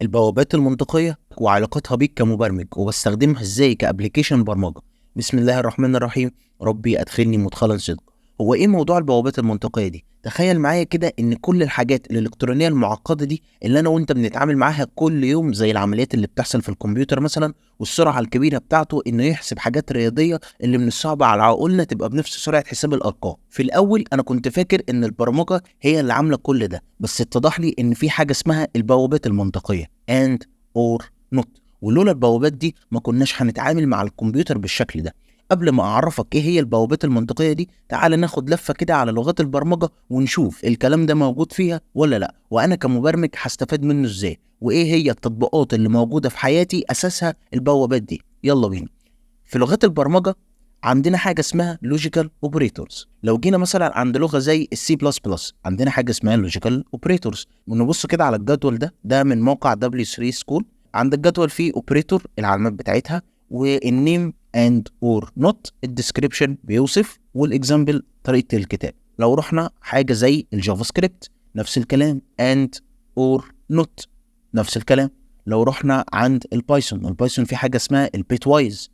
البوابات المنطقية وعلاقتها بيك كمبرمج وبستخدمها ازاي كابليكيشن برمجة. بسم الله الرحمن الرحيم. ربي ادخلني مدخلا صدق. هو ايه موضوع البوابات المنطقية دي؟ تخيل معايا كده ان كل الحاجات الالكترونية المعقدة دي اللي انا وانت بنتعامل معاها كل يوم، زي العمليات اللي بتحصل في الكمبيوتر مثلا، والسرعة الكبيرة بتاعته انه يحسب حاجات رياضية اللي من الصعب على عقولنا تبقى بنفس سرعة حساب الارقام. في الاول انا كنت فاكر ان البرمجة هي اللي عاملة كل ده، بس اتضح لي ان في حاجة اسمها البوابات المنطقية and or not. ولولا البوابات دي ما كناش هنتعامل مع الكمبيوتر بالشكل ده. قبل ما اعرفك ايه هي البوابات المنطقية دي، تعال ناخد لفة كده على لغات البرمجة ونشوف الكلام ده موجود فيها ولا لا، وانا كمبرمج هستفاد منه ازاي، وايه هي التطبيقات اللي موجودة في حياتي اساسها البوابات دي. يلا بينا. في لغات البرمجة عندنا حاجة اسمها logical operators. لو جينا مثلا عند لغة زي السي بلس بلس عندنا حاجة اسمها logical operators. ونبص كده على الجدول ده من موقع W3 School. عند الجدول فيه اوبريتور العلامات بتاعتها، والنيم and or not الديسكريبشن بيوصف، والاكزامبل طريقة الكتاب. لو رحنا حاجة زي الجافا سكريبت نفس الكلام and or not نفس الكلام. لو رحنا عند البايثون في حاجة اسمها البيت وايز،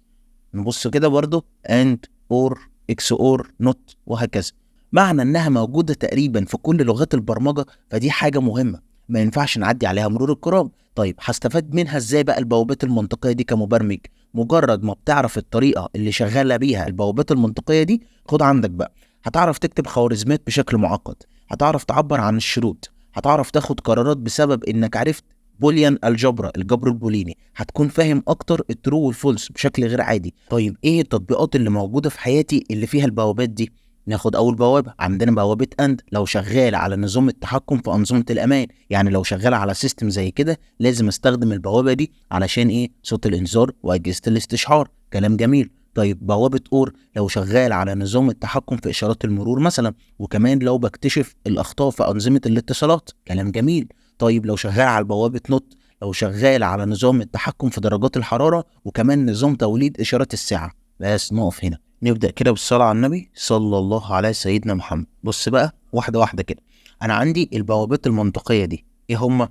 نبص كده برضو and or x or not وهكذا. معنى انها موجودة تقريبا في كل لغات البرمجة، فدي حاجة مهمة ما ينفعش نعدي عليها مرور الكرام. طيب هستفاد منها ازاي بقى البوابات المنطقية دي كمبرمج؟ مجرد ما بتعرف الطريقة اللي شغالة بيها البوابات المنطقية دي، خد عندك بقى، هتعرف تكتب خوارزميات بشكل معقد، هتعرف تعبر عن الشروط، هتعرف تاخد قرارات بسبب انك عرفت بوليان الجبر البوليني، هتكون فاهم اكتر الترو والفولس بشكل غير عادي. طيب ايه التطبيقات اللي موجوده في حياتي اللي فيها البوابات دي؟ ناخد اول بوابه، عندنا بوابه اند. لو شغال على نظام التحكم في انظمه الامان، يعني لو شغال على سيستم زي كده لازم استخدم البوابه دي علشان ايه؟ صوت الانذار واجهزه الاستشعار. كلام جميل. طيب بوابه اور، لو شغال على نظام التحكم في اشارات المرور مثلا، وكمان لو بكتشف الاخطاء في انظمه الاتصالات. كلام جميل. طيب لو شغال على بوابه نوت، لو شغال على نظام التحكم في درجات الحرارة، وكمان نظام توليد إشارات الساعة. بس نقف هنا، نبدأ كده بالصلاة على النبي صلى الله على سيدنا محمد. بص بقى واحدة واحدة كده. أنا عندي البوابات المنطقية دي إيه هما؟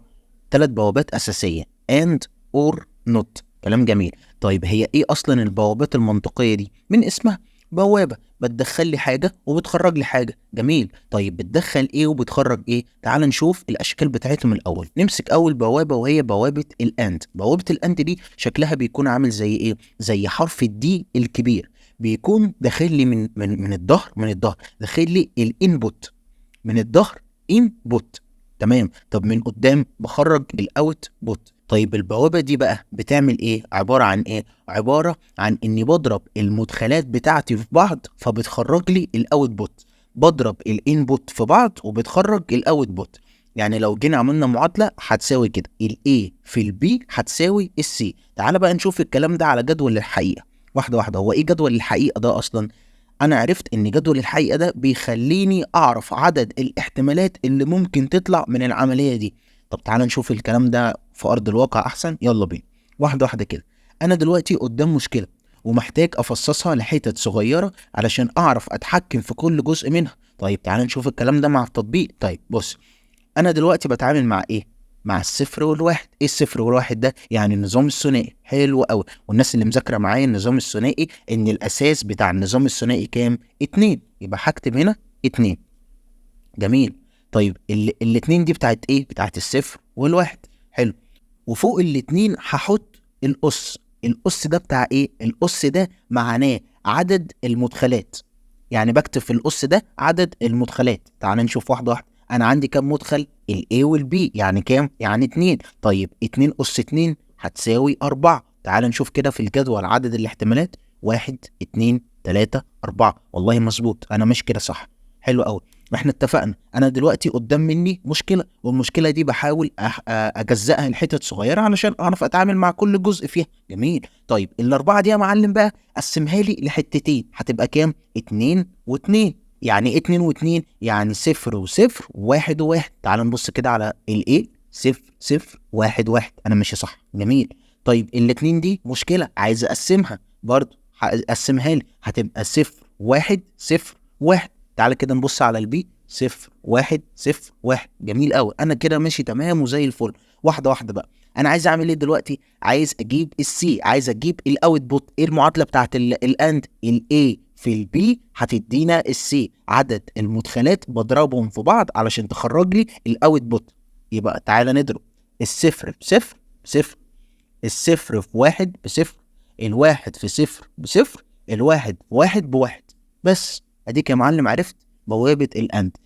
3 بوابات أساسية and or not. كلام جميل. طيب هي إيه أصلا البوابات المنطقية دي؟ من اسمها بوابة بتدخل لي حاجة وبتخرج لي حاجة. جميل. طيب بتدخل ايه وبتخرج ايه؟ تعال نشوف الاشكال بتاعتهم الاول. نمسك اول بوابة وهي بوابة الاند. بوابة الاند دي شكلها بيكون عامل زي ايه؟ زي حرف الدي الكبير. بيكون داخل لي من الظهر، داخل لي الانبوت من الظهر انبوت. تمام. طب من قدام بخرج الاوت بوت. طيب البوابة دي بقى بتعمل ايه؟ عبارة عن ايه؟ عبارة عن اني بضرب المدخلات بتاعتي في بعض فبتخرج لي الاوت بوت. بضرب الانبوت في بعض وبتخرج الاوت بوت. يعني لو جينا عملنا معادلة هتساوي كده الاي في البي هتساوي السي. تعال بقى نشوف الكلام ده على جدول الحقيقة واحدة واحدة. هو ايه جدول الحقيقة ده اصلا؟ انا عرفت ان جدول الحقيقة ده بيخليني اعرف عدد الاحتمالات اللي ممكن تطلع من العملية دي. طب تعال نشوف الكلام ده في ارض الواقع احسن. يلا بينا واحدة واحدة كده. انا دلوقتي قدام مشكلة ومحتاج افصصها لحتت صغيرة علشان اعرف اتحكم في كل جزء منها. طيب تعال نشوف الكلام ده مع التطبيق. طيب بص، انا دلوقتي بتعامل مع ايه؟ مع الصفر والواحد. ايه الصفر والواحد ده؟ يعني النظام الثنائي. حلو قوي. والناس اللي مذاكره معايا النظام الثنائي ان الاساس بتاع النظام الثنائي كام؟ 2. يبقى هكتب هنا 2. جميل. طيب الاتنين دي بتاعت ايه؟ بتاعت الصفر والواحد. حلو. وفوق الاتنين هحط الأس. الأس ده بتاع ايه؟ الأس ده معناه عدد المدخلات. يعني بكتب في الأس ده عدد المدخلات. تعال نشوف واحدة واحدة. أنا عندي كام مدخل؟ ال A وال B يعني كام؟ يعني 2. طيب 2 أس 2 هتساوي 4. تعال نشوف كده في الجدول عدد الاحتمالات. 1 2 3 4. والله مظبوط، أنا مش كده صح. حلو أوي. ما احنا اتفقنا انا دلوقتي قدام مني مشكله، والمشكله دي بحاول اجزئها لحتت صغيره علشان اعرف اتعامل مع كل جزء فيها. جميل. طيب الاربعه دي يا معلم بقى قسمها لي لحتتين، هتبقى كام؟ 2 و2. يعني ايه 2 و2؟ يعني 0 و0 و1 و1. تعال نبص كده على الايه. 0 0 1 1. انا ماشي صح. جميل. طيب الاتنين دي مشكله عايز اقسمها برضو، هقسمها لي هتبقى 0 1 0 1. تعالى كده نبص على البي. 0 1 0 1. جميل قوي. انا كده ماشي تمام وزي الفل. واحده واحده بقى. انا عايز اعمل ايه دلوقتي؟ عايز اجيب السي، عايز اجيب الاوتبوت. ايه المعادله بتاعت الاند؟ الاي في البي هتدينا السي، عدد المدخلات بضربهم في بعض علشان تخرج لي الاوتبوت. يبقى تعالى نضرب الصفر بصفر بصفر، الصفر في واحد بصفر، الواحد في صفر بصفر، الواحد في واحد بواحد. بس اديك يا معلم عرفت بوابه الاند.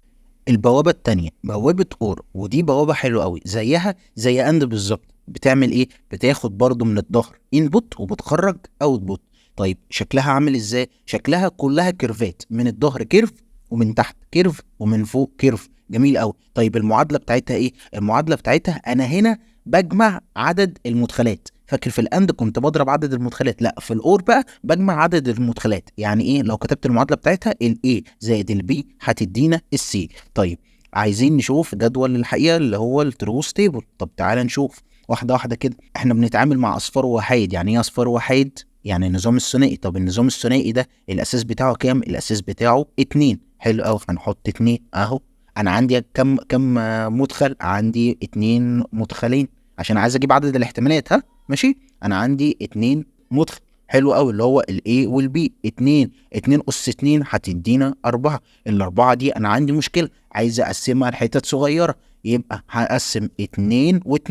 البوابه التانية بوابه اور، ودي بوابه حلوه قوي، زيها زي اند بالظبط. بتعمل ايه؟ بتاخد برضو من الظهر انبوت وبتخرج اوتبوت. طيب شكلها عامل ازاي؟ شكلها كلها كيرفات، من الظهر كيرف، ومن تحت كيرف، ومن فوق كيرف. جميل قوي. طيب المعادله بتاعتها ايه؟ المعادله بتاعتها انا هنا بجمع عدد المدخلات. فاكر في الاند كنت بضرب عدد المدخلات؟ لا، في الاور بقى بجمع عدد المدخلات. يعني ايه؟ لو كتبت المعادله بتاعتها الاي زائد البي هتدينا السي. طيب عايزين نشوف جدول الحقيقه اللي هو التروث تيبل. طب تعالى نشوف واحده واحده كده. احنا بنتعامل مع اصفار وحيد. يعني ايه اصفار وحيد؟ يعني النظام الثنائي. طب النظام الثنائي ده الاساس بتاعه كام؟ الاساس بتاعه 2. حلو قوي، هنحط 2 اهو. انا عندي كم مدخل؟ عندي 2 مدخلين، عشان عايز اجيب عدد الاحتمالات. ها ماشي، انا عندي 2 مدخل. حلو قوي، اللي هو الاي والبي. 2 اس 2 هتدينا 4. الاربعه دي انا عندي مشكله، عايز اقسمها لحتت صغيره. يبقى هقسم 2 و2.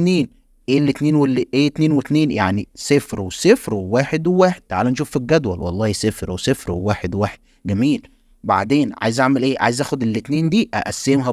ايه الاتنين ايه 2 و2؟ يعني صفر وصفر وواحد وواحد. تعال نشوف في الجدول، والله صفر وصفر وواحد وواحد. جميل. بعدين عايز اعمل ايه؟ عايز اخد الاتنين دي اقسمها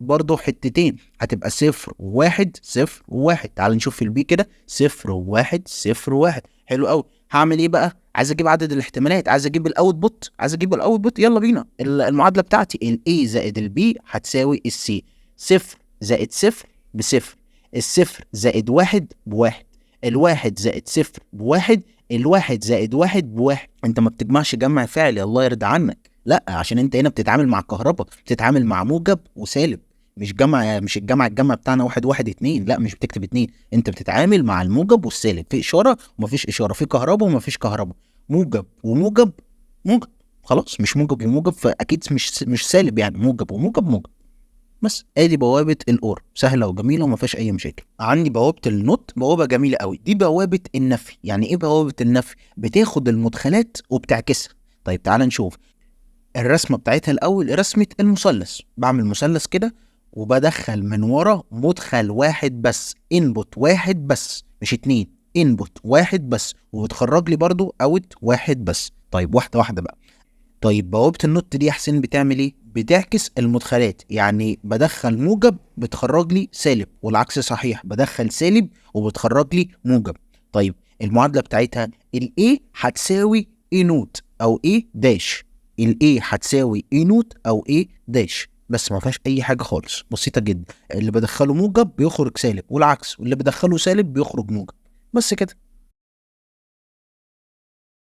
برضو حتتين، هتبقى صفر وواحد صفر وواحد. تعال نشوف في البي كده، صفر وواحد صفر وواحد. حلو قوي. هعمل ايه بقى؟ عايز اجيب عدد الاحتمالات، عايز اجيب الاوتبوت. يلا بينا. المعادله بتاعتي الاي زائد البي هتساوي السي. صفر زائد صفر بصفر، الصفر زائد واحد بواحد، الواحد زائد صفر بواحد، الواحد زائد واحد بواحد. انت ما بتجمعش جمع فعلي، الله يرضى عنك. لا، عشان انت هنا بتتعامل مع الكهرباء، بتتعامل مع موجب وسالب. مش الجمع بتاعنا واحد واحد اتنين. لا، مش بتكتب اتنين، انت بتتعامل مع الموجب والسالب. في اشاره ومفيش اشاره، في كهرباء ومفيش كهرباء، موجب وموجب. موجب خلاص، مش موجب وموجب، فاكيد مش سالب، يعني موجب وموجب موجب. بس ادي بوابه الاور، سهله وجميله وما فيهاش اي مشاكل. عندي بوابه النوت، بوابه جميله قوي. دي بوابه النفي. يعني ايه بوابه النفي؟ بتاخد المدخلات وبتعكسها. طيب تعال نشوف الرسمه بتاعتها الاول. رسمه المثلث، بعمل مثلث كده وبدخل من ورا مدخل واحد بس، انبوت واحد بس، مش اتنين، انبوت واحد بس، وبتخرج لي برضو اوت واحد بس. طيب واحده واحده بقى. طيب بوابة النوت دي يا حسين بتعمل ايه؟ بتعكس المدخلات. يعني بدخل موجب بتخرج لي سالب، والعكس صحيح، بدخل سالب وبتخرج لي موجب. طيب المعادلة بتاعتها الاي هتساوي اي نوت او اي داش. الاي هتساوي اي نوت او اي داش، بس ما فيهاش اي حاجة خالص، بسيطة جدا. اللي بدخله موجب بيخرج سالب، والعكس، واللي بدخله سالب بيخرج موجب. بس كده.